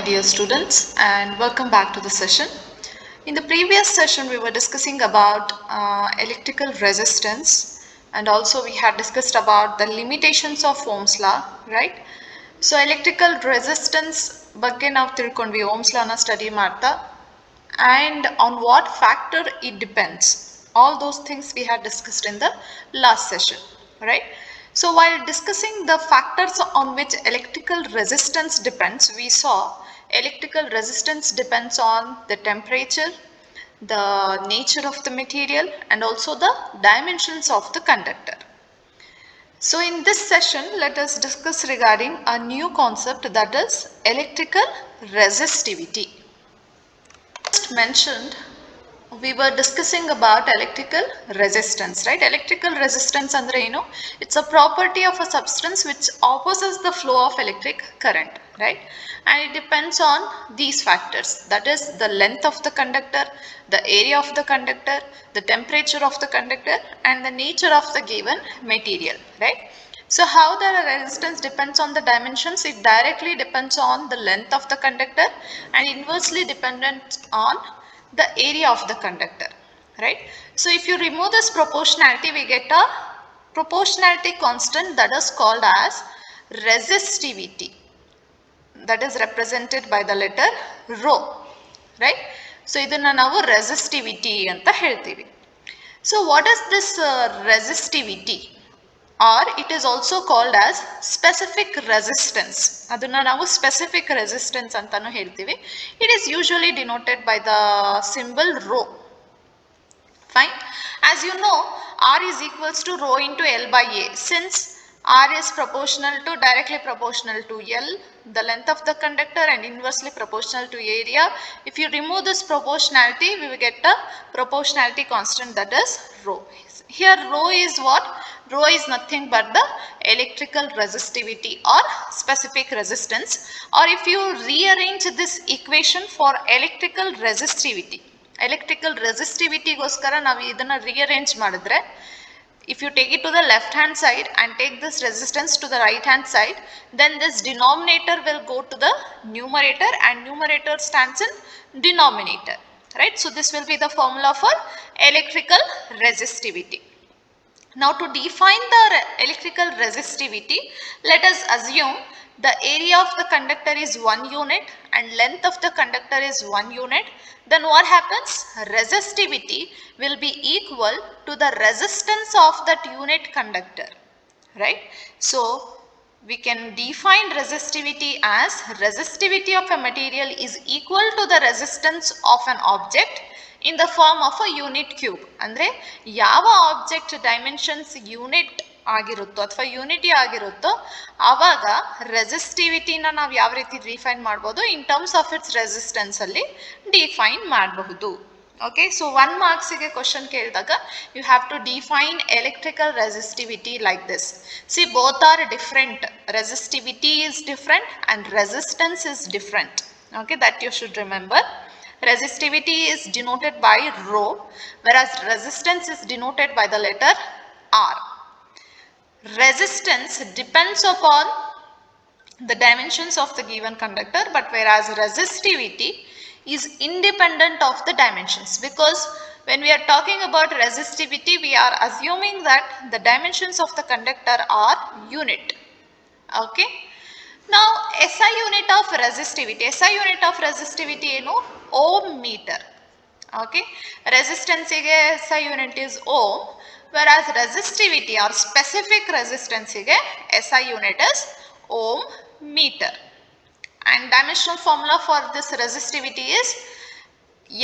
dear students, and welcome back to the session. In the previous session, we were discussing about electrical resistance, and also we had discussed about the limitations of Ohm's law, right? So electrical resistance ಬಗ್ಗೆ ನಾವು ತಿಳ್ಕೊಂಡ್ವಿ Ohm's law ನ study ಮಾಡ್ತಾ, and on what factor it depends. All those things we had discussed in the last session, right? So while discussing the factors on which electrical resistance depends, we saw electrical resistance depends on the temperature, the nature of the material, and also the dimensions of the conductor. So in this session, let us discuss regarding a new concept, that is electrical resistivity. Just mentioned, we were discussing about electrical resistance, right? Electrical resistance andre eno, it's a property of a substance which opposes the flow of electric current, right? And it depends on these factors, that is the length of the conductor, the area of the conductor, the temperature of the conductor, and the nature of the given material, right? So how the resistance depends on the dimensions, it directly depends on the length of the conductor and inversely dependent on the area of the conductor, right? So if you remove this proportionality, we get a proportionality constant that is called as resistivity, that is represented by the letter rho, right? So ಇದನ್ನ ನಾವು resistivity ಅಂತ ಹೇಳ್ತೀವಿ. So what is this resistivity, or it is also called as specific resistance? ಅದನ್ನ ನಾವು specific resistance ಅಂತಾನು ಹೇಳ್ತೀವಿ. It is usually denoted by the symbol rho. Fine. As you know, R is equals to rho into L by A. Since R is directly proportional to L, the length of the conductor, and inversely proportional to area. If you remove this proportionality, we will get a proportionality constant, that is rho. Here rho is what? Rho is nothing but the electrical resistivity or specific resistance. Or if you rearrange this equation for electrical resistivity goskara ನಾವು ಇದನ್ನ rearrange ಮಾಡಿದ್ರೆ, if you take it to the left hand side and take this resistance to the right hand side, then this denominator will go to the numerator and numerator stands in denominator, right? So this will be the formula for electrical resistivity. Now to define the electrical resistivity, let us assume the area of the conductor is 1 unit and length of the conductor is 1 unit. Then what happens? Resistivity will be equal to the resistance of that unit conductor, right? So we can define resistivity as resistivity of a material is equal to the resistance of an object in the form of a unit cube. ಅಂದ್ರೆ ಯಾವ object dimensions unit ಆಗಿರುತ್ತೋ ಅಥವಾ unity ಆಗಿರುತ್ತೋ ಆವಾಗ ರೆಸಿಸ್ಟಿವಿಟಿನ ನಾವು ಯಾವ ರೀತಿ define ಮಾಡ್ಬೋದು, in terms of its resistance ಅಲ್ಲಿ define ಮಾಡಬಹುದು. ಓಕೆ, ಸೊ 1 ಮಾರ್ಕ್ಸಿಗೆ ಕ್ವಶನ್ ಕೇಳಿದಾಗ you have to define electrical resistivity like this. See both are different, resistivity is different and resistance is different. Okay, that you should remember. Resistivity is denoted by rho, whereas resistance is denoted by the letter R. Resistance depends upon the dimensions of the given conductor, but whereas resistivity is independent of the dimensions, because when we are talking about resistivity, we are assuming that the dimensions of the conductor are unit. Okay. Now SI unit of resistivity. SI unit of resistivity ಏನು? Ohm meter. Okay. Resistance ಗೆ SI unit is ohm, whereas resistivity or specific resistance ಗೆ SI unit is ohm meter. And dimensional formula for this resistivity is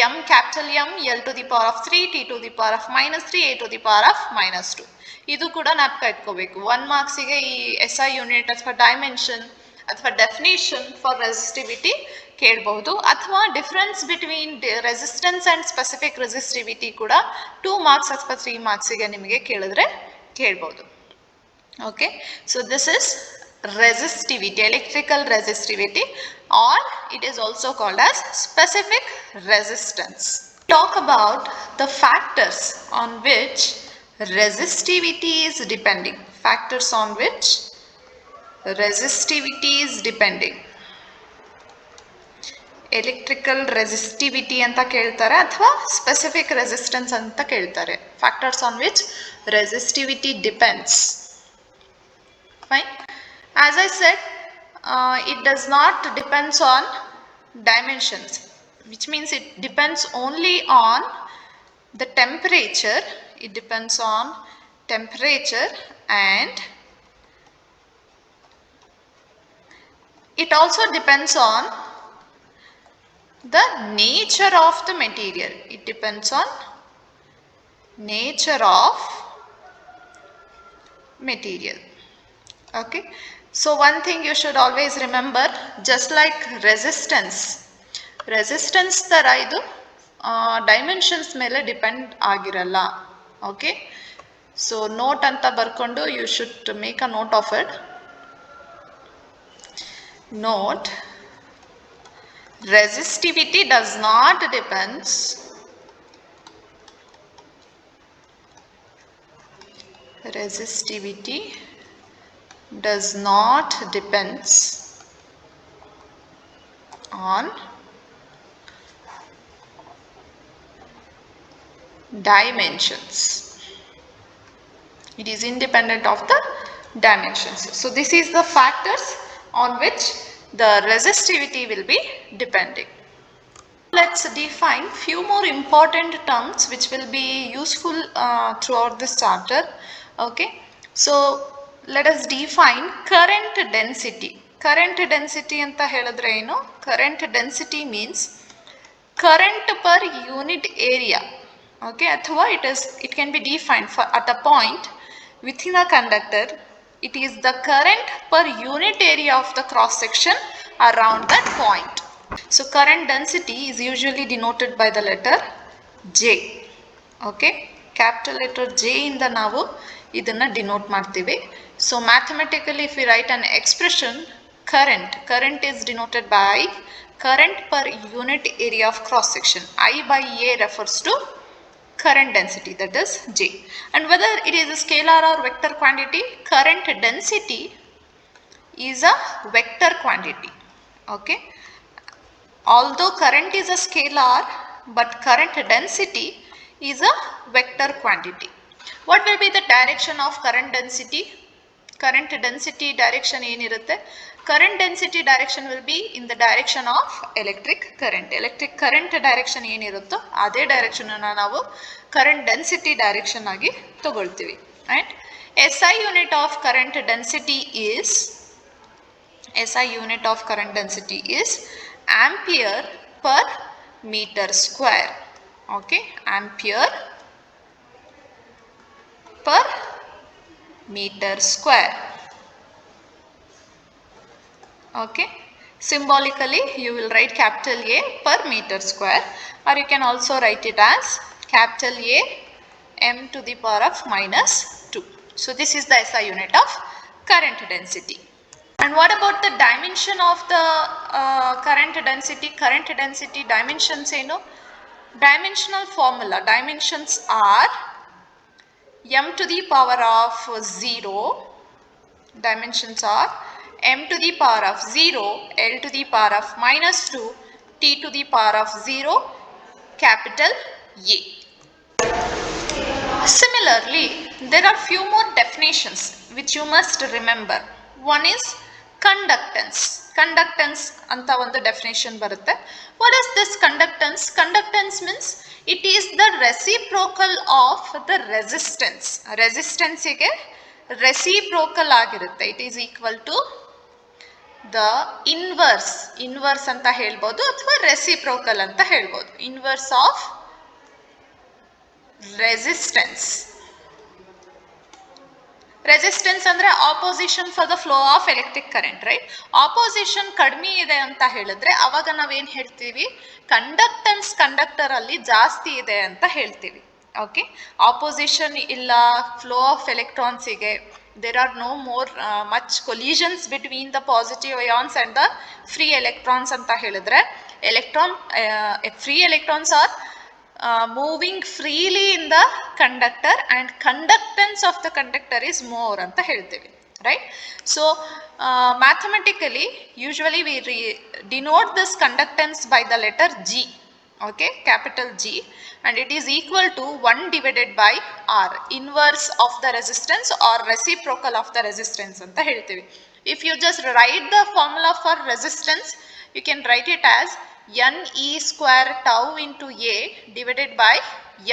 M, capital M, L to the power of 3, T to the power of -3, A to the power of -2. ಇದು ಕೂಡ ಜ್ಞಾಪಕ ಇಟ್ಕೋಬೇಕು. 1 ಮಾರ್ಕ್ಸಿಗೆ ಈ SI unit ಅಥವಾ dimension ಅಥವಾ definition for resistivity ಕೇಳಬಹುದು, ಅಥವಾ difference between resistance and specific resistivity ಕೂಡ 2 ಮಾರ್ಕ್ಸ್ ಅಥವಾ 3 ಮಾರ್ಕ್ಸಿಗೆ ನಿಮಗೆ ಕೇಳಿದ್ರೆ ಕೇಳಬಹುದು. Okay, so this is resistivity, electrical resistivity, or it is also called as specific resistance. Talk about the factors on which resistivity is depending. Factors on which resistivity is depending. Electrical resistivity ಅಂತ ಕೇಳ್ತಾರೆ ಅಥವಾ specific resistance ಅಂತ ಕೇಳ್ತಾರೆ. Factors on which resistivity depends. Fine. As I said, it does not depends on dimensions, which means it depends only on the temperature. It depends on temperature, and it also depends on the nature of the material. It depends on nature of material. Okay, so one thing you should always remember, just like resistance ತರ ಇದು dimensions ಮೇಲೆ depend ಆಗಿರಲ್ಲ. Okay, so note ಅಂತ ಬರ್ಕೊಂಡು you should make a note of it. Note, resistivity does not depends on dimensions. It is independent of the dimensions. So this is the factors on which the resistivity will be depending. Let's define few more important terms which will be useful throughout this chapter. Okay, so let us define current density. Current density anta helidre eno? Current density means current per unit area. Okay, athwa it can be defined for at a point within a conductor. It is the current per unit area of the cross section around that point. So current density is usually denoted by the letter J. Okay, capital letter J ಇಂದ ನಾವು ಇದನ್ನ denote ಮಾಡ್ತೀವಿ. So mathematically if we write an expression, current is denoted by current per unit area of cross section. I by A refers to current density, that is J. And whether it is a scalar or vector quantity, current density is a vector quantity. Okay, although current is a scalar, but current density is a vector quantity. What will be the direction of current density? Current density direction ಏನಿರುತ್ತೆ? Current density direction will be in the direction of electric current. Electric current direction ಏನಿರುತ್ತೋ ಅದೇ direction ಅನ್ನು ನಾವು current density direction ಆಗಿ ತಗೊಳ್ತೀವಿ. Right? SI unit of current density is ampere per meter square. Okay, ampere per meter square. Okay, symbolically you will write capital A per meter square, or you can also write it as capital A m to the power of minus 2. So this is the SI unit of current density. And what about the dimension of the current density? Current density dimensions ಏನು? Dimensional formula. Dimensions are m to the power of 0. Dimensions are m to the power of 0, l to the power of minus 2, t to the power of 0, capital A. Similarly, there are few more definitions which you must remember. One is conductance. Conductance anta ಒಂದು definition ಬರುತ್ತೆ. What is this conductance? Conductance means it is the reciprocal of the resistance. Resistance ಗೆ reciprocal ಆಗಿರುತ್ತೆ. It is equal to the inverse ಅಂತ ಹೇಳ್ಬೋದು ಅಥವಾ reciprocal ಅಂತ ಹೇಳ್ಬೋದು. Inverse of resistance. Resistance ಅಂದ್ರೆ opposition for the flow of electric current, right? Opposition ಕಡಿಮೆ ಇದೆ ಅಂತ ಹೇಳಿದ್ರೆ ಅವಾಗ ನಾವೇನ್ ಹೇಳ್ತೀವಿ? ಕಂಡಕ್ಟೆನ್ಸ್ ಕಂಡಕ್ಟರ್ ಅಲ್ಲಿ ಜಾಸ್ತಿ ಇದೆ ಅಂತ ಹೇಳ್ತೀವಿ. ಓಕೆ, ಆಪೋಸಿಷನ್ ಇಲ್ಲ, ಫ್ಲೋ ಆಫ್ ಎಲೆಕ್ಟ್ರಾನ್ಸಿಗೆ there are no more much collisions between the positive ions and the free electrons ಅಂತ ಹೇಳಿದ್ರೆ free electrons are moving freely in the conductor and conductance of the conductor is more ಅಂತ ಹೇಳ್ತೀವಿ. right? So mathematically usually we denote this conductance by the letter G, okay, capital G, and it is equal to 1 divided by R, inverse of the resistance or reciprocal of the resistance anta helthivi. If you just write the formula for resistance, you can write it as N E square tau into A divided by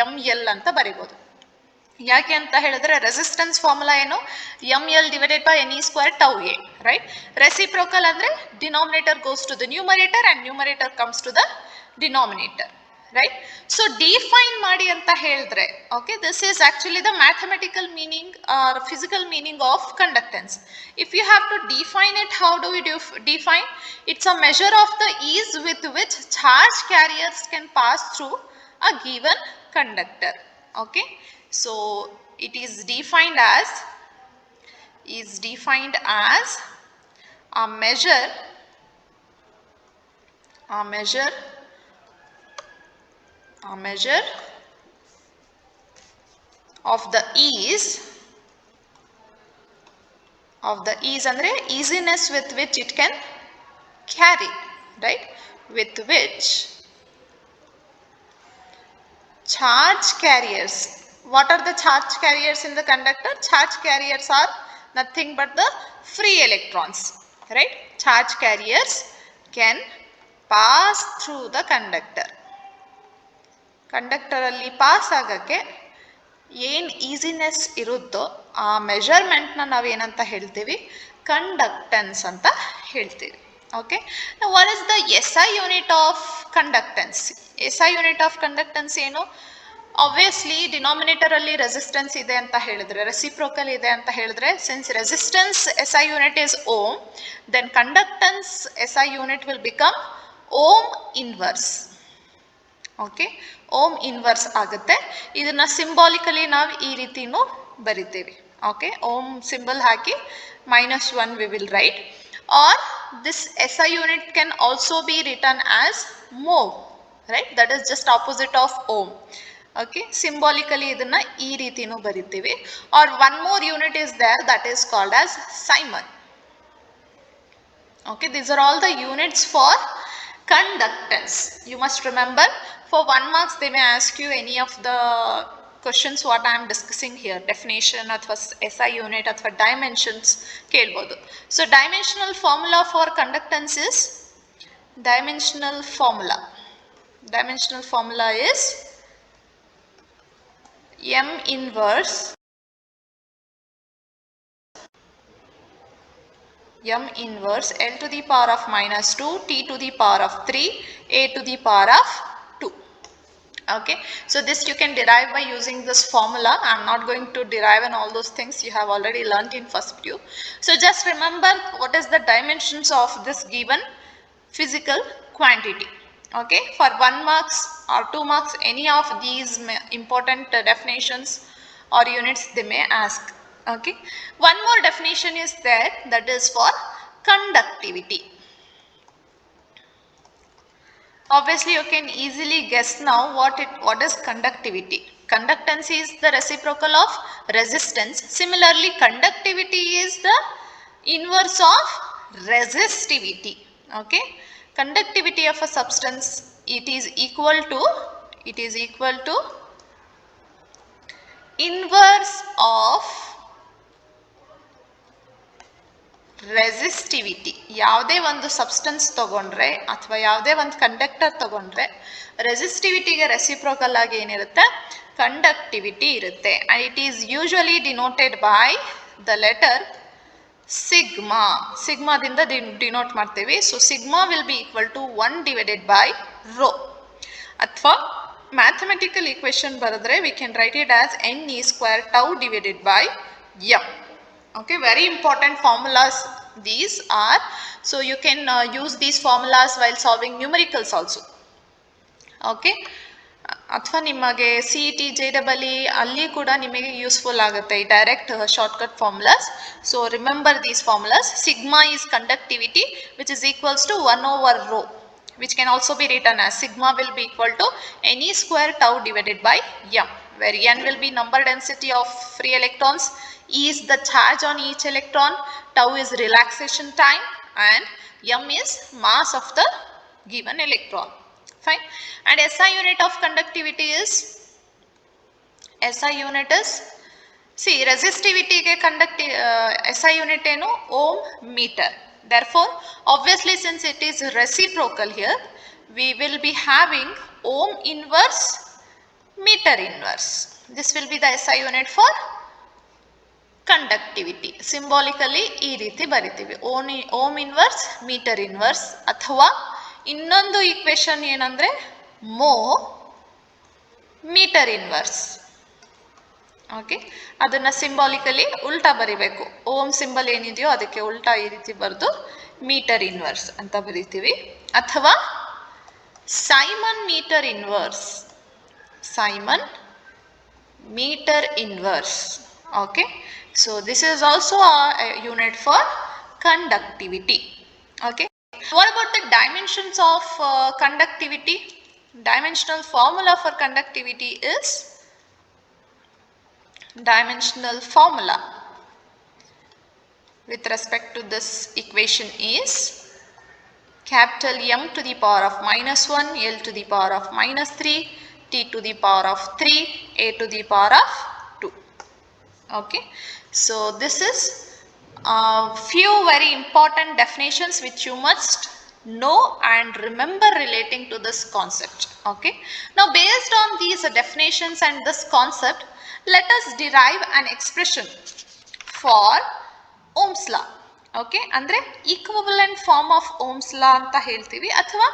ML anta ಬರಿಬಹುದು. ಯಾಕೆ ಅಂತ ಹೇಳಿದ್ರೆ resistance formula ಏನು, M L divided by N E square tau A, right. Reciprocal ಅಂದ್ರೆ denominator goes to the numerator and numerator comes to the denominator, right. So define ಮಾಡಿ ಅಂತ ಹೇಳಿದ್ರೆ, okay, this is actually the mathematical meaning or physical meaning of conductance. If you have to define it, how do you define? It's a measure of the ease with which charge carriers can pass through a given conductor, okay. So it is defined as a measure of the ease andre easiness with which it can carry, right, with which charge carriers. What are the charge carriers in the conductor? Charge carriers are nothing but the free electrons, right? Charge carriers can pass through the conductor. Conductor alli pass agake ಏನು easiness ಇರುತ್ತೋ ಆ ಮೆಜರ್ಮೆಂಟ್ನ ನಾವು ಏನಂತ ಹೇಳ್ತೀವಿ? Conductance ಅಂತ ಹೇಳ್ತೀವಿ, okay. What is the S I unit of conductance? S I unit of conductance ಏನು? ಆಬ್ವಿಯಸ್ಲಿ ಡಿನಾಮಿನೇಟರ್ ಅಲ್ಲಿ ರೆಸಿಸ್ಟೆನ್ಸ್ ಇದೆ ಅಂತ ಹೇಳಿದ್ರೆ, ರೆಸಿಪ್ರೋಕಲ್ ಇದೆ ಅಂತ ಹೇಳಿದ್ರೆ, since resistance S I unit is ohm, then conductance S I unit will become ohm inverse, okay. Ohm inverse ಆಗುತ್ತೆ. ಇದನ್ನ ಸಿಂಬಾಲಿಕಲಿ ನಾವು ಈ ರೀತಿನೂ ಬರಿತೀವಿ, okay. Ohm symbol hockey -1 we will write, or this SI unit can also be written as mho, right? That is just opposite of ohm, okay. Symbolically ಇದನ್ನ ಈ ರೀತಿನೂ ಬರಿತೀವಿ. Or one more unit is there, that is called as Simon, okay. These are all the units for conductance. You must remember, for 1 marks they may ask you any of the questions what I am discussing here, definition athwa SI unit athwa dimensions kelbodu. So dimensional formula for conductance is dimensional formula is M inverse L to the power of -2 T to the power of 3 A to the power of 2, okay. So this you can derive by using this formula. I am not going to derive and all those things you have already learnt in first view. So just remember what is the dimensions of this given physical quantity, okay. For 1 marks or 2 marks, any of these important definitions or units they may ask, okay. One more definition is there, that is for conductivity. Obviously you can easily guess now what is conductivity. Conductance is the reciprocal of resistance. Similarly conductivity is the inverse of resistivity, okay. Conductivity of a substance, it is equal to inverse of resistivity. ಯಾವುದೇ ಒಂದು substance ತಗೊಂಡ್ರೆ ಅಥವಾ ಯಾವುದೇ ಒಂದು conductor ತಗೊಂಡ್ರೆ ರೆಸಿಸ್ಟಿವಿಟಿಗೆ reciprocal ಆಗಿ ಏನಿರುತ್ತೆ? Conductivity ಇರುತ್ತೆ. And it is usually denoted by the letter sigma. ಸಿಗ್ಮಾದಿಂದ ಡಿನೋಟ್ ಮಾಡ್ತೀವಿ. So sigma will be equal to 1 divided by rho. ಅಥವಾ ಮ್ಯಾಥಮೆಟಿಕಲ್ ಈಕ್ವೇಶನ್ ಬರೆದ್ರೆ we can write it as NE square tau divided by M. Okay, very important formulas these are. So you can use these formulas while solving numericals also, okay. ಅಥವಾ ನಿಮಗೆ CET JEE ಅಲ್ಲಿ ಕೂಡ ನಿಮಗೆ useful ಆಗುತ್ತೆ ಈ direct shortcut formulas. So remember these formulas. Sigma is conductivity which is equals to 1/ρ, which can also be written as sigma will be equal to NE square tau divided by M. where n will be number density of free electrons, E is the charge on each electron, tau is relaxation time, and m is mass of the given electron. Fine. And SI unit of conductivity is, SI unit is, see, resistivity ke SI unit eno ohm meter. Therefore, obviously since it is reciprocal here, we will be having ohm inverse meter inverse. This will be the SI unit for conductivity. Symbolically ಈ ರೀತಿ ಬರಿತೀವಿ, ohm inverse metre inverse, ಅಥವಾ ಇನ್ನೊಂದು equation ಏನಂದ್ರೆ ಮೋ metre inverse. Okay, ಅದನ್ನ symbolically ಉಲ್ಟಾ ಬರಿಬೇಕು. ಓಮ್ ಸಿಂಬಲ್ ಏನಿದೆಯೋ ಅದಕ್ಕೆ ಉಲ್ಟಾ ಈ ರೀತಿ ಬರೆದು ಮೀಟರ್ ಇನ್ವರ್ಸ್ ಅಂತ ಬರಿತೀವಿ. ಅಥವಾ siemens metre inverse, Simon meter inverse. Okay, so this is also a unit for conductivity. Okay, what about the dimensions of conductivity? Dimensional formula for conductivity is, dimensional formula with respect to this equation is capital M to the power of -1, L to the power of -3, T to the power of 3, A to the power of 2. Okay, so this is a few very important definitions which you must know and remember relating to this concept. Okay, now based on these definitions and this concept, let us derive an expression for Ohm's law. Okay, ಅಂದರೆ equivalent form of Ohm's law ಅಂತ ಹೇಳ್ತೀವಿ, ಅಥವಾ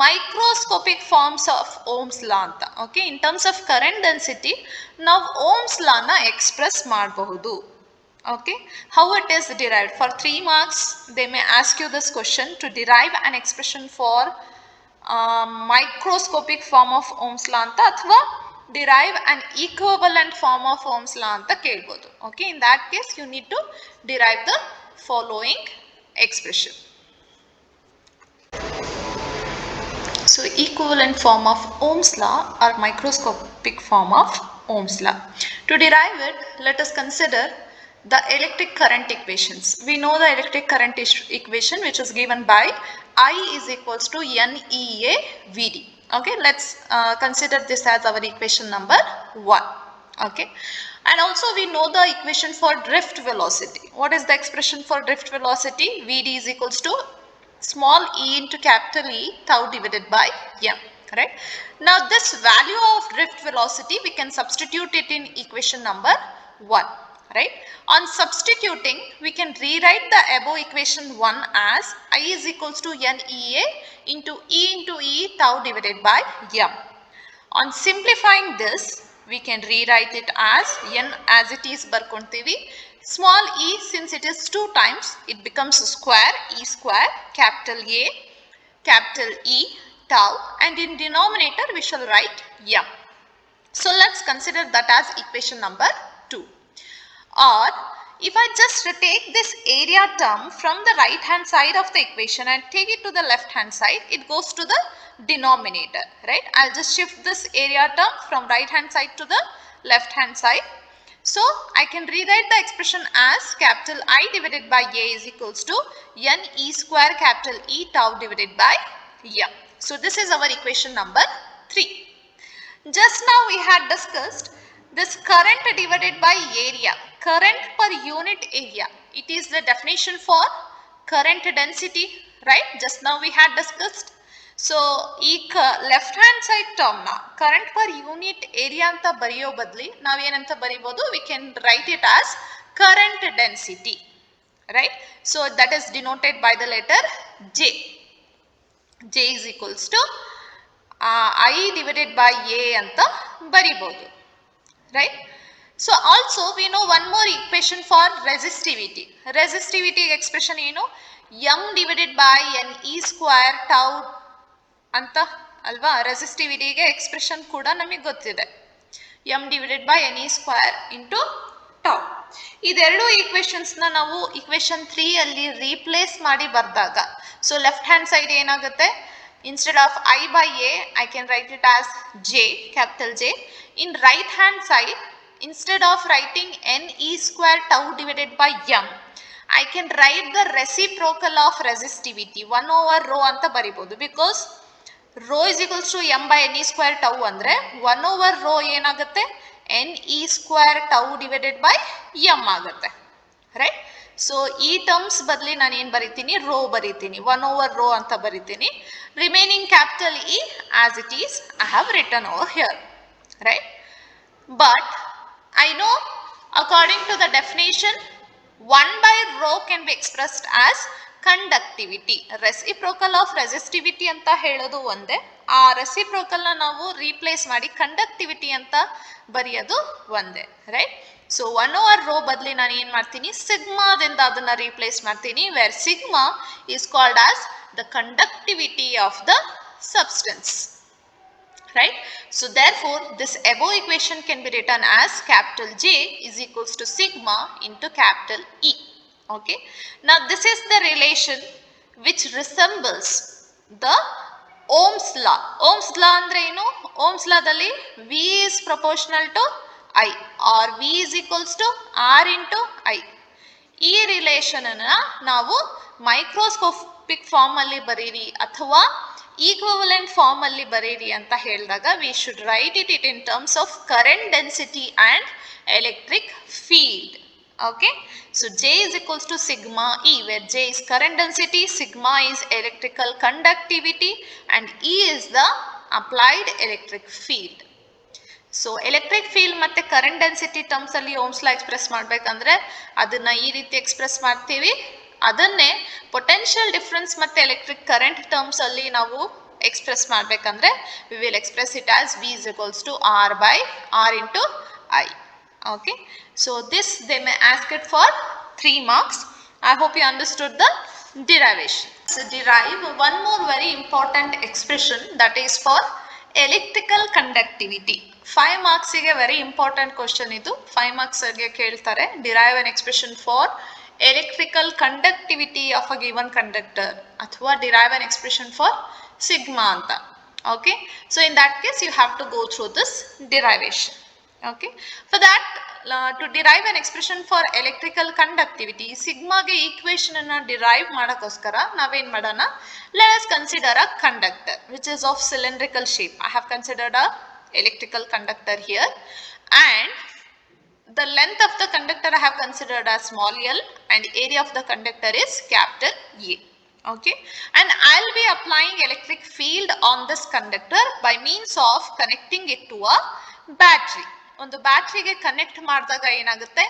microscopic forms of Ohm's law ಅಂತ. Okay, in terms of current density ನಾವು Ohm's ಲಾನ express ಮಾಡಬಹುದು. Okay, how it is derived? For 3 marks they may ask you this question, to derive an expression for microscopic form of Ohm's law ಅಂತ, ಅಥವಾ derive an equivalent form of Ohm's law ಅಂತ ಕೇಳ್ಬೋದು. Okay, in that case you need to derive the following expression. So equivalent form of Ohm's law or microscopic form of Ohm's law. To derive it, let us consider the electric current equations. We know the electric current equation, which is given by I is equals to NEA VD. Okay, let's consider this as our equation number 1. Okay, and also we know the equation for drift velocity. What is the expression for drift velocity? Vd is equals to small e into capital E tau divided by m. Correct? Now this value of drift velocity we can substitute it in equation number 1. Right? On substituting, we can rewrite the above equation 1 as I is equals to NEA into E tau divided by m. On simplifying this, we can rewrite it as n as it is barkontivi. Small e, since it is 2 times, it becomes square, e square, capital A, capital E, tau, and in denominator we shall write m. So let's consider that as equation number 2. Or if I just take this area term from the right hand side of the equation and take it to the left hand side, it goes to the denominator, right? I'll just shift this area term from right hand side to the left hand side. So I can rewrite the expression as capital I divided by A is equals to n e square capital E tau divided by m. So this is our equation number 3. Just now we had discussed this current divided by area, current per unit area. It is the definition for current density, right? Just now we had discussed. So ಈ left hand side term ನ current per unit area ಅಂತ ಬರೆಯೋ ಬದಲಿ ನಾವೇನಂತ ಬರೀಬಹುದು, we can write it as current density, right? So that is denoted by the letter J. J is equals to I divided by A ಅಂತ ಬರಿಬಹುದು, right? So also we know one more equation for resistivity. Resistivity expression ಏನು? m divided by n e square tau ಅಂತ ಅಲ್ವಾ? ರೆಸಿಸ್ಟಿವಿಟಿಗೆ expression ಕೂಡ ನಮಗೆ ಗೊತ್ತಿದೆ, m divided by n e square into tau. ಇದೆರಡು ಈಕ್ವೇಶನ್ಸ್ನ ನಾವು ಈಕ್ವೇಶನ್ 3 ಅಲ್ಲಿ ರೀಪ್ಲೇಸ್ ಮಾಡಿ ಬರೆದಾಗ, ಸೊ ಲೆಫ್ಟ್ ಹ್ಯಾಂಡ್ ಸೈಡ್ ಏನಾಗುತ್ತೆ? Instead of I by A, I can write it as J, capital J. In right hand side, instead of writing Ne square tau divided by M, I can write the reciprocal of resistivity 1 over rho anta baribodu, because rho is equals to M by Ne square tau andre 1 over rho ಏನಾಗುತ್ತೆ Ne square tau divided by M ಆಗುತ್ತೆ, right? So ಈ terms ಬದಲಿ ನಾನು ಏನು ಬರೀತೀನಿ, rho ಬರೀತೀನಿ, 1 over rho ಅಂತ ಬರೀತೀನಿ. Remaining capital E as it is I have written over here, right? But I know according to the definition 1 by rho can be expressed as conductivity. Reciprocal of resistivity ಅಂತ ಹೇಳೋದು ಒಂದೇ, ಆ reciprocal ನ ನಾವು replace ಮಾಡಿ conductivity ಅಂತ ಬರೆಯೋದು ಒಂದೇ, right? ಸೊ 1 over rho ಬದಲಿ ನಾನು ಏನು ಮಾಡ್ತೀನಿ, ಸಿಗ್ಮಾದಿಂದ ಅದನ್ನ ರೀಪ್ಲೇಸ್ ಮಾಡ್ತೀನಿ, where sigma is called as the conductivity of the substance, right? So therefore this above equation can be written as capital J is equals to sigma into capital E. Okay, now this is the relation which resembles the Ohm's law. Ohm's law andre enu, Ohm's law dalli V is proportional to I or V is equals to R into I. ಈ relation ಅನ್ನ ನಾವು microscopic form ಅಲ್ಲಿ ಬರೀರಿ ಅಥವಾ equivalent form ಅಲ್ಲಿ ಬರೀರಿ ಅಂತ ಹೇಳಿದಾಗ we should write it in terms of current density and electric field. Okay, so J is equals to sigma E, where J is current density, sigma is electrical conductivity and E is the applied electric field. So electric field ಮತ್ತೆ current density terms ಅಲ್ಲಿ Ohm's law express ಮಾಡ್ಬೇಕಂದ್ರೆ ಅದನ್ನ ಈ ರೀತಿ express ಮಾಡ್ತೀವಿ. ಅದನ್ನೇ potential difference ಮತ್ತೆ electric current terms ಅಲ್ಲಿ ನಾವು ಎಕ್ಸ್ಪ್ರೆಸ್ ಮಾಡ್ಬೇಕಂದ್ರೆ we will express it as V is equals to R by R into I. Okay, so this they may ask it for 3 marks. I hope you understood the derivation. So derive one more very important expression, that is for electrical conductivity. 5 marks ಗೆ very important question ಇದು, 5 marks ಗೆ ಕೇಳ್ತಾರೆ derive an expression for electrical conductivity of a given conductor ಅಥವಾ derive an expression for sigma ಅಂತ. Okay, so in that case you have to go through this derivation. Okay, for that to derive an expression for electrical conductivity, sigma ಗೆ equation ಅನ್ನ derive ಮಾಡಕ್ಕೋಸ್ಕರ ನಾವೇನ್ ಮಾಡೋಣ, let us consider a conductor which is of cylindrical shape. I have considered a electrical conductor here and the length of the conductor I have considered as small l and area of the conductor is capital A. Okay, and I'll be applying electric field on this conductor by means of connecting it to a battery. ಒಂದು ಬ್ಯಾಟ್ರಿಗೆ connect ಮಾಡಿದಾಗ ಏನಾಗುತ್ತೆ,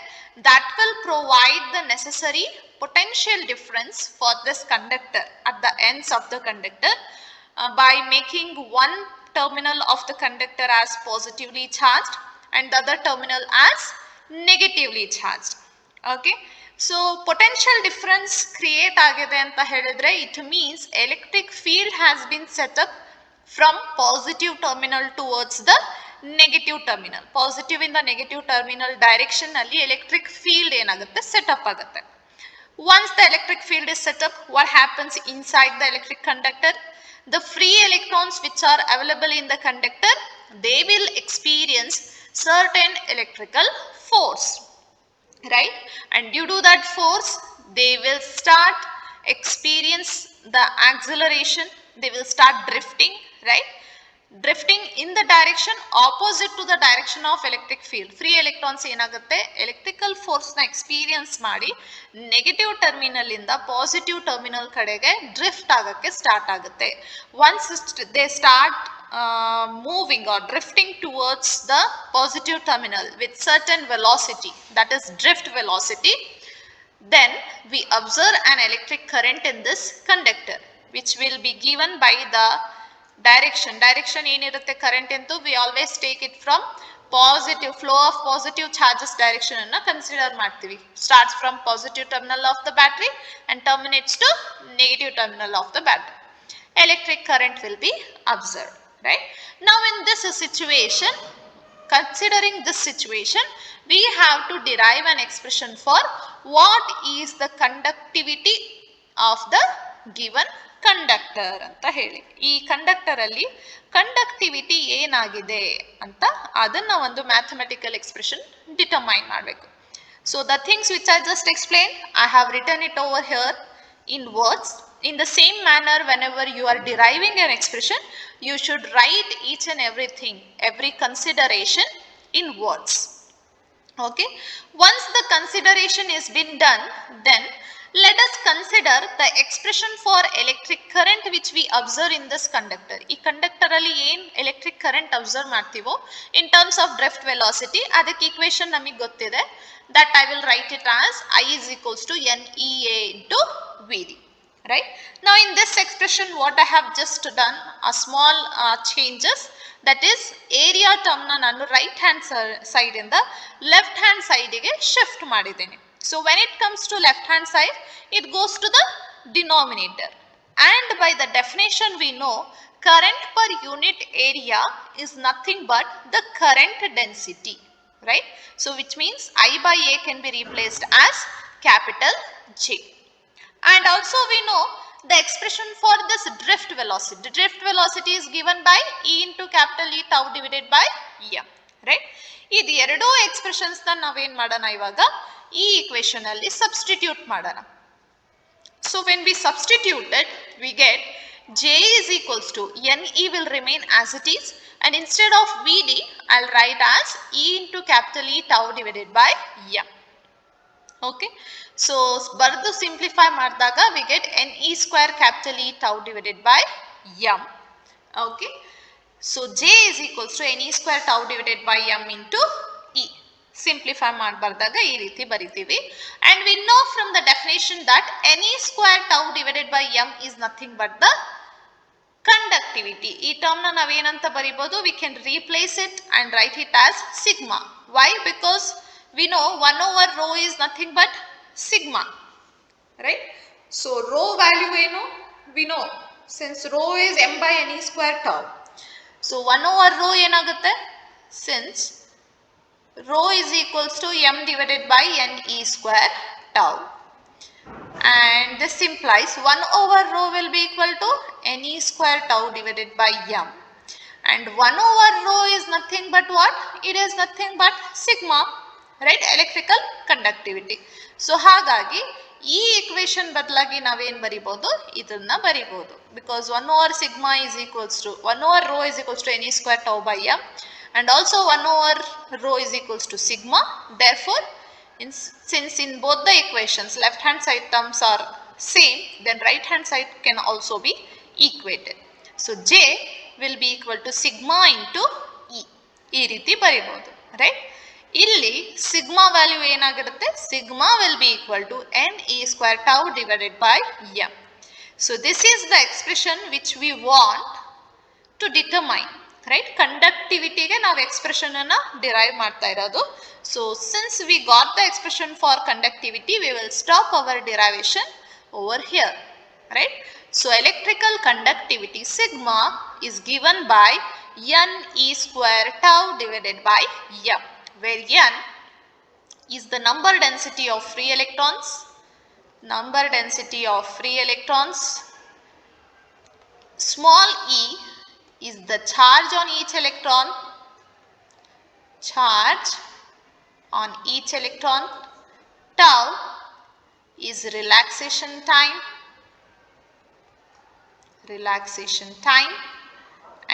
that will provide the necessary potential difference for this conductor at the ends of the conductor by making one terminal of the conductor as positively charged and the other terminal as negatively charged. Okay, so potential difference create agide anta helidre it means electric field has been set up from positive terminal towards the negative terminal. Positive in the negative terminal direction alli electric field enagutte set up agutte. Once the electric field is set up, what happens inside the electric conductor? The free electrons which are available in the conductor, they will experience certain electrical force, right? And due to that force they will start experience the acceleration, they will start drifting, right? Drifting in the direction opposite to the direction of electric field. Free electrons ಏನಾಗುತ್ತೆ, electrical force ನ experience ಮಾಡಿ negative terminal ಇಂದ positive terminal ಕಡೆಗೆ drift ಆಗಕ್ಕೆ start ಆಗುತ್ತೆ. Once they start moving or drifting towards the positive terminal with certain velocity, that is drift velocity, then we observe an electric current in this conductor which will be given by the direction ಏನಿರುತ್ತೆ current ಎಂದು we always take it from positive flow of positive charges direction ಅನ್ನ consider ಮಾಡ್ತೀವಿ. Starts from positive terminal of the battery and terminates to negative terminal of the battery. Electric current will be observed, right? Now in this situation, considering this situation, we have to derive an expression for what is the conductivity of the given conductor ಅಂತ ಹೇಳಿ. ಈ conductor ಅಲ್ಲಿ conductivity ಏನಾಗಿದೆ ಅಂತ ಅದನ್ನ ಒಂದು mathematical expression determine ಮಾಡಬೇಕು. So the things which I just explain, I have return it over here in words. In the same manner, whenever you are deriving an expression, you should write each and everything, every consideration in words. Okay, once the consideration is been done, then let us consider the expression for electric current which we observe in this conductor. ಈ conductor ಅಲ್ಲಿ ಏನ್ electric current observe ಮಾಡ್ತೀವೋ in terms of drift velocity, ಅದಕ್ಕೆ equation ನಮಗೆ ಗೊತ್ತಿದೆ. That I will write it as I is equals to NEA into VD. Right? Now in this expression what I have just done a small changes, that is area term na nanu right hand side inda left hand side ಗೆ shift ಮಾಡಿದ್ದೇನೆ. So when it comes to left hand side, it goes to the denominator, and by the definition we know current per unit area is nothing but the current density, right? So which means I by A can be replaced as capital J. And also we know the expression for this drift velocity. Drift velocity is given by E into capital E tau divided by M, right? ಇದು ಎರಡೂ expressions ನಾವೇನ್ ಮಾಡೋಣ, ಇವಾಗ ಈ equation ಅಲ್ಲಿ substitute ಮಾಡೋಣ. So when we substitute it, we get J is equals to NE will remain as it is, and instead of VD I'll write as E into capital E tau divided by M. Okay, so bardu simplify ಮಾಡಿದಾಗ we get NE square capital E tau divided by M. Okay, so J is equals to NE square tau divided by M into E. Simplify ಮಾಡಬಾರ್ದಾಗ ಈ ರೀತಿ ಬರಿತೀವಿ. And we know from the definition that NE square tau divided by M is nothing but the conductivity. ಈ term ನ ನಾವೇನಂತ ಬರಿಬಹುದು, we can replace it and write it as sigma. Why? Because we know 1 over rho is nothing but sigma, right? So rho value ಏನು, we know since rho is m by NE square tau. So 1 over rho ಏನಾಗುತ್ತೆ, since rho is equals to m divided by NE square tau, and this implies 1 over rho will be equal to NE square tau divided by m, and 1 over rho is nothing but what? It is nothing but sigma, right? Electrical conductivity. So ಹಾಗಾಗಿ ಈ equation ಬದಲಾಗಿ ನಾವೇನ್ ಬರಿಬಹುದು, ಇದನ್ನ ಬರಿಬಹುದು. Because 1 over sigma is equals to 1 over rho is equals to NE square tau by m, and also 1 over rho is equals to sigma. Therefore since in both the equations left hand side terms are same, then right hand side can also be equated. So J will be equal to sigma into E. ಈ ರೀತಿ ಬರಿಬಹುದು, right? ಇಲ್ಲಿ sigma value ಏನಾಗಿರುತ್ತೆ, sigma will be equal to NE square tau divided by M. So this is the expression which we want to determine, right? ಕಂಡಕ್ಟಿವಿಟಿಗೆ ನಾವು expression ಅನ್ನ derive ಮಾಡ್ತಾ ಇರೋದು. So since we got the expression for conductivity, we will stop our derivation over here, right? So electrical conductivity sigma is given by NE square tau divided by M, where N is the number density of free electrons, small e is the charge on each electron, tau is relaxation time,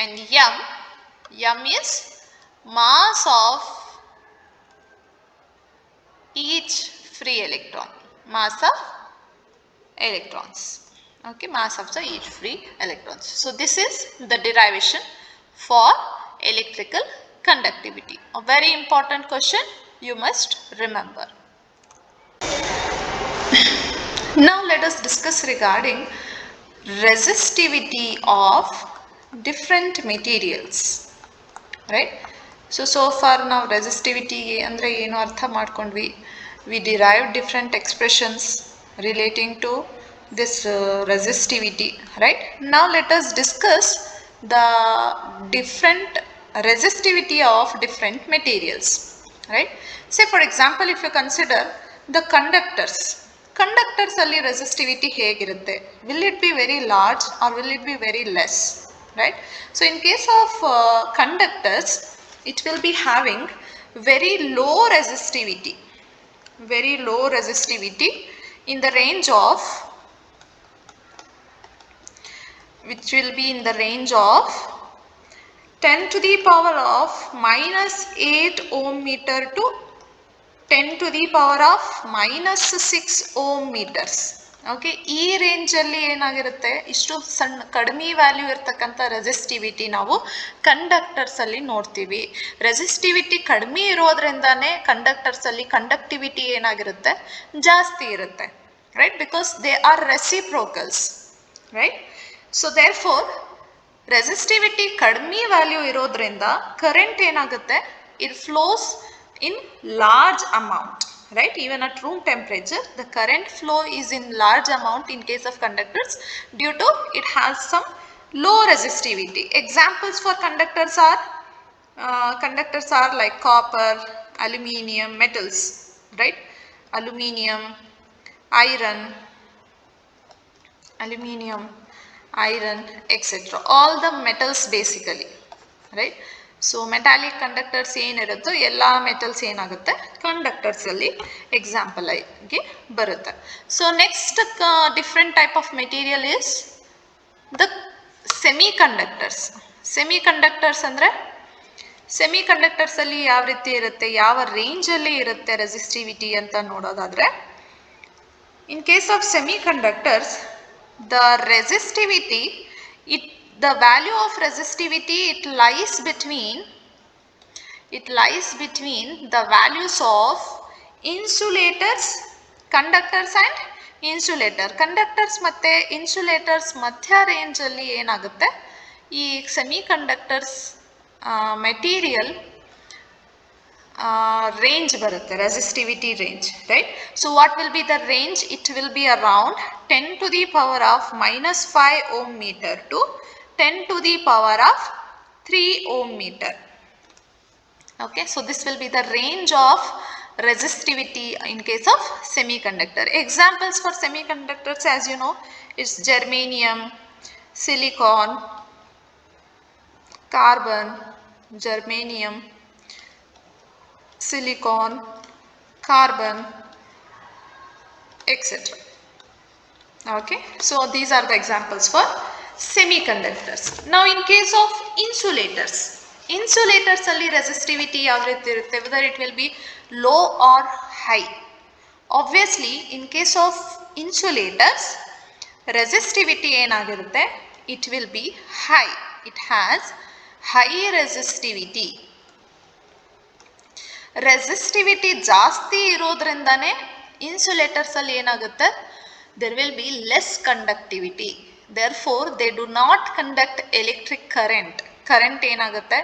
and m is mass of each free electron, okay, mass of each free electrons. So this is the derivation for electrical conductivity. A very important question you must remember. Now let us discuss regarding resistivity of different materials, right? So far now resistivity andre ಏನು ಅರ್ಥ ಮಾಡ್ಕೊಂಡ್ವಿ, we derived different expressions relating to this resistivity, right? Now let us discuss the different resistivity of different materials, right? Say for example, if you consider the conductors conductors ಅಲ್ಲಿ resistivity ಹೇಗಿರುತ್ತೆ? Will it be very large or will it be very less, right? So in case of conductors, it will be having very low resistivity, very low resistivity in the range of, which will be in the range of 10 to the power of minus 8 ohm meter to 10 to the power of minus 6 ohm meters. Okay, ಈ ರೇಂಜಲ್ಲಿ ಏನಾಗಿರುತ್ತೆ, ಇಷ್ಟು ಸಣ್ಣ ಕಡಿಮೆ value ಇರ್ತಕ್ಕಂಥ resistivity ನಾವು ಕಂಡಕ್ಟರ್ಸಲ್ಲಿ ನೋಡ್ತೀವಿ. Resistivity ಕಡಿಮೆ ಇರೋದ್ರಿಂದಾನೇ ಕಂಡಕ್ಟರ್ಸಲ್ಲಿ ಕಂಡಕ್ಟಿವಿಟಿ ಏನಾಗಿರುತ್ತೆ, ಜಾಸ್ತಿ ಇರುತ್ತೆ, right? Because they are reciprocals, right? So therefore resistivity ಕಡಿಮೆ ವ್ಯಾಲ್ಯೂ ಇರೋದ್ರಿಂದ ಕರೆಂಟ್ ಏನಾಗುತ್ತೆ, it flows in large amount, right? Even at room temperature, the current flow is in large amount in case of conductors due to it has some low resistivity. Examples for conductors are like copper, aluminium, metals, right? Aluminium, iron, etc. All the metals basically, right? So metallic conductors ಏನಿರುತ್ತೋ ಎಲ್ಲ metals ಏನಾಗುತ್ತೆ, conductors ಅಲ್ಲಿ example ಆಗಿ ಬರುತ್ತೆ. So next different type of material is the semi conductors. Semi conductors ಅಂದರೆ, semi conductors ಅಲ್ಲಿ ಯಾವ ರೀತಿ ಇರುತ್ತೆ, ಯಾವ ರೇಂಜಲ್ಲಿ ಇರುತ್ತೆ ರೆಸಿಸ್ಟಿವಿಟಿ ಅಂತ ನೋಡೋದಾದ್ರೆ, ಇನ್ case of semi conductors, the resistivity, the value of resistivity, it lies between the values of insulators, conductors and insulator. Conductors ಮತ್ತೆ insulators ಮಧ್ಯ ರೇಂಜ್ ಅಲ್ಲಿ ಏನಾಗುತ್ತೆ, ಈ ಸೆಮಿ ಕಂಡಕ್ಟರ್ಸ್ ಮೆಟೀರಿಯಲ್ range ಬರುತ್ತೆ, resistivity range, right? So what will be the range? It will be around 10 to the power of minus 5 ohm meter to 10 to the power of 3 ohm meter. Okay, so this will be the range of resistivity in case of semiconductor. Examples for semiconductors, as you know, is germanium, silicon, carbon, germanium, silicon, carbon, etc. Okay, so these are the examples for semiconductors. Now in case of insulators, insulators alli resistivity yav reeti irutte, whether it will be low or high. Obviously in case of insulators, resistivity enagirutte, it will be high. It has high resistivity. Resistivity ಜಾಸ್ತಿ ಇರೋದ್ರಿಂದಾನೇ insulators ಅಲ್ಲಿ ಏನಾಗುತ್ತೆ, there will be less conductivity. Therefore they do not conduct electric current. Current ಏನಾಗುತ್ತೆ,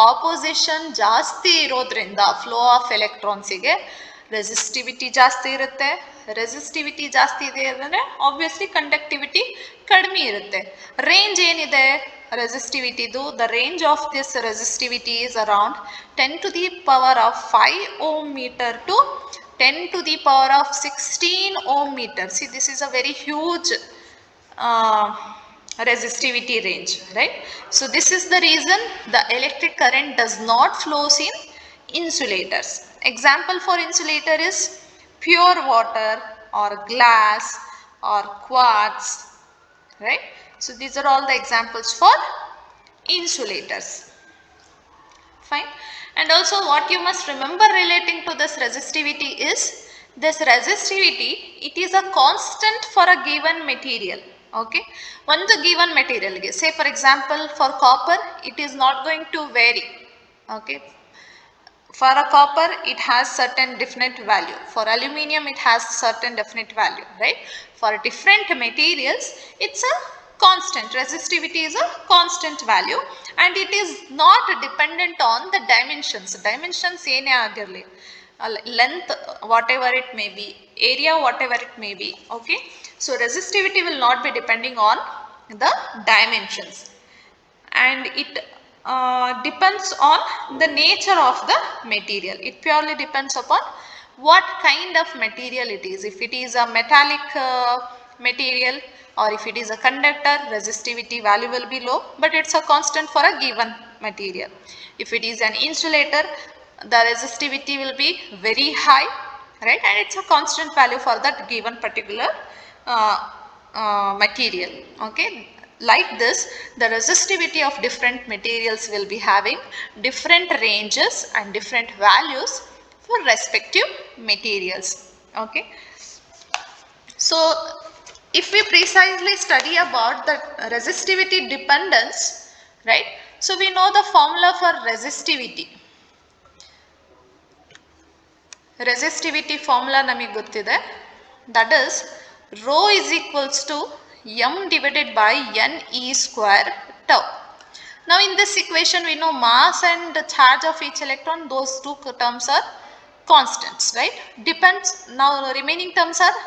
opposition ಜಾಸ್ತಿ ಇರೋದ್ರಿಂದ flow of ಎಲೆಕ್ಟ್ರಾನ್ಸಿಗೆ resistivity ಜಾಸ್ತಿ ಇರುತ್ತೆ. Resistivity ಜಾಸ್ತಿ ಇದೆ ಅಂದರೆ ಆಬ್ವಿಯಸ್ಲಿ ಕಂಡಕ್ಟಿವಿಟಿ ಕಡಿಮೆ ಇರುತ್ತೆ. ರೇಂಜ್ ಏನಿದೆ ರೆಸಿಸ್ಟಿವಿಟಿದು, the range of this resistivity is around 10 to the power of 5 ohm meter to 10 to the power of 16 ohm meter. See, this is a very huge resistivity range, right? So this is the reason the electric current does not flows in insulators. Example for insulator is pure water or glass or quartz, right? So these are all the examples for insulators. Fine. And also what you must remember relating to this resistivity is, this resistivity, it is a constant for a given material. Okay, ಒಂದು given material ಗೆ, say for example for copper, it is not going to vary. Okay, for a copper it has certain definite value, for aluminium it has certain definite value, right? For different materials it's a constant, resistivity is a constant value and it is not dependent on the dimensions. Dimensions ಏನೇ ಆಗಿರಲಿ, length whatever it may be, area whatever it may be. Okay, so resistivity will not be depending on the dimensions and it depends on the nature of the material. It purely depends upon what kind of material it is. If it is a metallic material or if it is a conductor, resistivity value will be low, but it's a constant for a given material. If it is an insulator, the resistivity will be very high, right, and it's a constant value for that given particular material. Okay, like this, the resistivity of different materials will be having different ranges and different values for respective materials. Okay, so if we precisely study about the resistivity dependence, right, so we know the formula for resistivity. Resistivity formula ನಮಗೆ ಗೊತ್ತಿದೆ, that is rho is equals to m divided by n e square tau. Now in this equation we know mass and the charge of each electron, those two terms are constants, right? Depends, now remaining terms are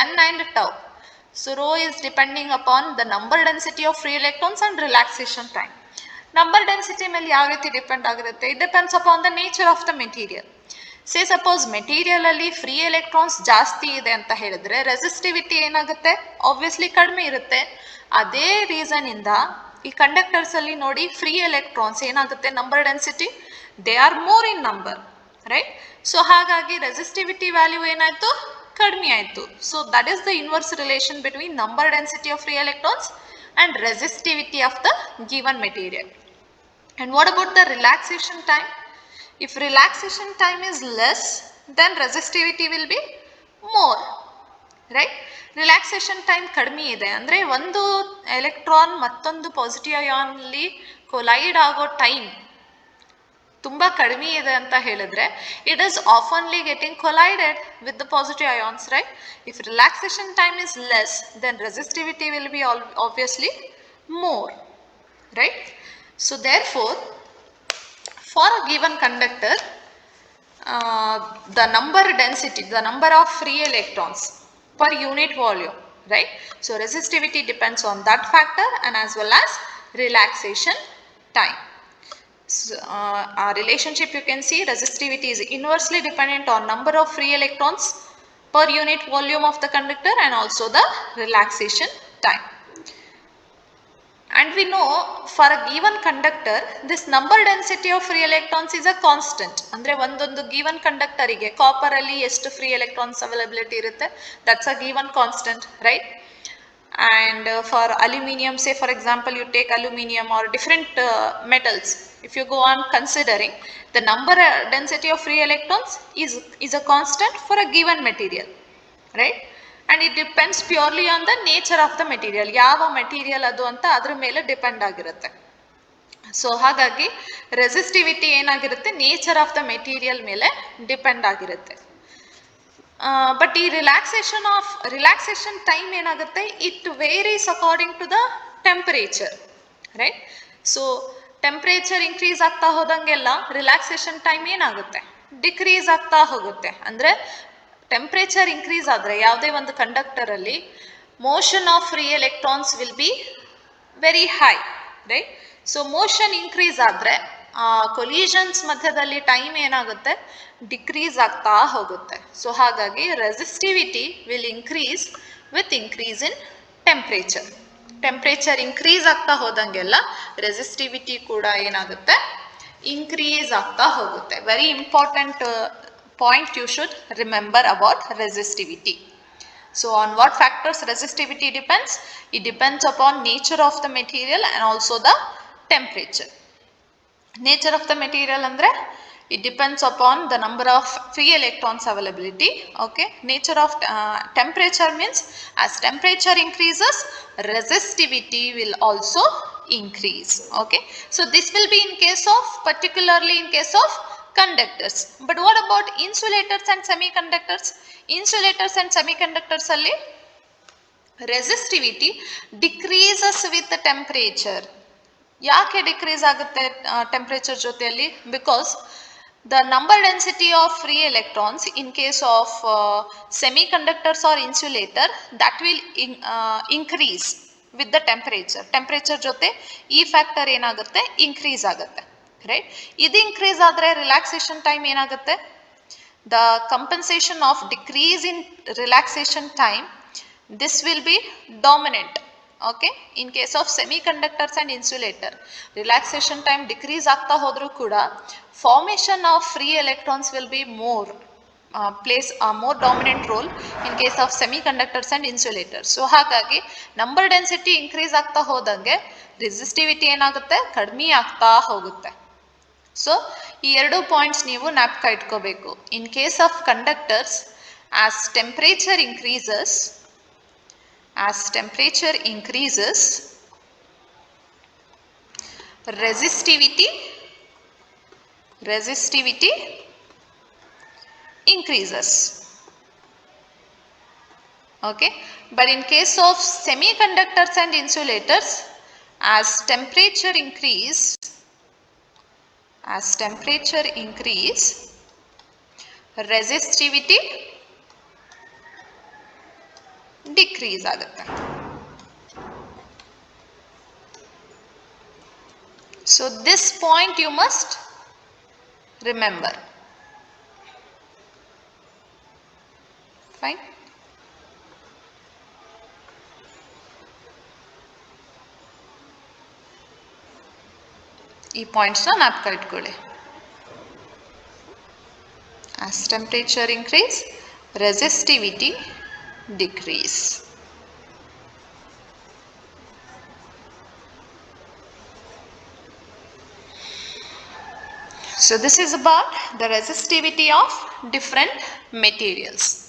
n and tau. So rho is depending upon the number density of free electrons and relaxation time. Number density ಮೇಲೆ ಯಾವ ರೀತಿ depend ಆಗಿರುತ್ತೆ? It depends upon the nature of the material. Say suppose material ಅಲ್ಲಿ free electrons ಜಾಸ್ತಿ ಇದೆ ಅಂತ ಹೇಳಿದ್ರೆ resistivity ಏನಾಗುತ್ತೆ, ಆಬ್ವಿಯಸ್ಲಿ ಕಡಿಮೆ ಇರುತ್ತೆ. ಅದೇ ರೀಸನ್ ಇಂದ ಈ ಕಂಡಕ್ಟರ್ಸ್ ಅಲ್ಲಿ ನೋಡಿ ಫ್ರೀ ಎಲೆಕ್ಟ್ರಾನ್ಸ್ ಏನಾಗುತ್ತೆ, number density they are more in number, right. So ಹಾಗಾಗಿ ರೆಸಿಸ್ಟಿವಿಟಿ ವ್ಯಾಲ್ಯೂ ಏನಾಯ್ತು, ಕಡಿಮೆ ಆಯ್ತು. So that is the inverse relation between number density of free electrons and resistivity of the given material. And what about the relaxation time? If relaxation time is less, then resistivity will be more, right? Relaxation time ಕಡಿಮೆ ಇದೆ ಅಂದರೆ ಒಂದು electron ಮತ್ತೊಂದು positive ion ಅಲ್ಲಿ collide ಆಗೋ time ತುಂಬ ಕಡಿಮೆ ಇದೆ ಅಂತ ಹೇಳಿದ್ರೆ ಇಟ್ ಈಸ್ ಆಫನ್ಲಿ getting collided with the positive ions, right. If relaxation time is less then resistivity will be obviously more, right? So therefore for a given conductor the number density, the number of free electrons per unit volume, right? So resistivity depends on that factor and as well as relaxation time. So, our relationship you can see resistivity is inversely dependent on number of free electrons per unit volume of the conductor and also the relaxation time. And we know for a given conductor this number density of free electrons is a constant. ಅಂದ್ರೆ ಒಂದೊಂದು given conductor ಗೆ copper ಅಲ್ಲಿ ಎಷ್ಟು free electrons availability ಇರುತ್ತೆ, that's a given constant, right? And for aluminium, say for example you take aluminium or different metals, if you go on considering the number density of free electrons is a constant for a given material, right? And it depends purely on the nature of the material, ಯಾವ material ಅದು ಅಂತ ಅದ್ರ ಮೇಲೆ depend ಆಗಿರುತ್ತೆ. So ಹಾಗಾಗಿ resistivity ಏನಾಗಿರುತ್ತೆ, nature of the material ಮೇಲೆ depend ಆಗಿರುತ್ತೆ. ಬಟ್ ಈ ರಿಲ್ಯಾಕ್ಸೇಷನ್ ಟೈಮ್ ಏನಾಗುತ್ತೆ, it varies according to the temperature, right. So temperature increase ಆಗ್ತಾ ಹೋದಂಗೆಲ್ಲ ರಿಲ್ಯಾಕ್ಸೇಷನ್ ಟೈಮ್ ಏನಾಗುತ್ತೆ, ಡಿಕ್ರೀಸ್ ಆಗ್ತಾ ಹೋಗುತ್ತೆ. ಅಂದರೆ ಟೆಂಪರೇಚರ್ ಇನ್ಕ್ರೀಸ್ ಆದರೆ ಯಾವುದೇ ಒಂದು ಕಂಡಕ್ಟರ್ ಅಲ್ಲಿ motion of free electrons will be very high, right. So motion increase ಆದರೆ ಕೊಲಿಷನ್ಸ್ ಮಧ್ಯದಲ್ಲಿ ಟೈಮ್ ಏನಾಗುತ್ತೆ, ಡಿಕ್ರೀಸ್ ಆಗ್ತಾ ಹೋಗುತ್ತೆ. ಸೊ ಹಾಗಾಗಿ resistivity will increase with increase in temperature. Temperature increase ಆಗ್ತಾ ಹೋದಂಗೆಲ್ಲ ರೆಸಿಸ್ಟಿವಿಟಿ ಕೂಡ ಏನಾಗುತ್ತೆ, ಇನ್ಕ್ರೀಸ್ ಆಗ್ತಾ ಹೋಗುತ್ತೆ. Very important point you should remember about resistivity. So on what factors resistivity depends? It depends upon nature of the material and also the temperature. Nature of the material andre it depends upon the number of free electrons availability. Okay, nature of temperature means as temperature increases resistivity will also increase. Okay, so this will be in case of, particularly in case of conductors. But what about insulators and semiconductors? Insulators and semiconductors alli resistivity decreases with the temperature. ಯಾಕೆ decrease ಆಗುತ್ತೆ temperature ಜೊತೆಯಲ್ಲಿ? Because the number density of free electrons in case of semiconductors or insulator that will increase with the temperature. Temperature ಜೊತೆ ಈ factor ಏನಾಗುತ್ತೆ, increase ಆಗುತ್ತೆ, right. ಇದು increase ಆದರೆ relaxation time ಏನಾಗುತ್ತೆ, the compensation of decrease in relaxation time, this will be dominant. Okay, in case of semiconductors and insulator, relaxation time decrease ಆಗ್ತಾ ಹೋದ್ರು ಕೂಡ formation of free electrons will be more plays a more dominant role in case of semiconductors and insulators. So ಹಾಗಾಗಿ number density increase ಆಗ್ತಾ ಹೋದಂಗೆ resistivity ಏನಾಗುತ್ತೆ, ಕಡಿಮೆ ಆಗ್ತಾ ಹೋಗುತ್ತೆ. ಸೊ ಈ ಎರಡು ಪಾಯಿಂಟ್ಸ್ ನೀವು ಜ್ಞಾಪಕ ಇಟ್ಕೋಬೇಕು. ಇನ್ case of conductors, as temperature increases resistivity increases. Okay, but in case of semiconductors and insulators, as temperature increase, resistivity decrease ಆಗುತ್ತೆ. So this point you must remember. Fine. ಈ ಪಾಯಿಂಟ್ಸ್ ಜ್ಞಾಪಕ ಇಟ್ಕೊಳ್ಳಿ. As temperature increase, resistivity decrease. So this is about the resistivity of different materials.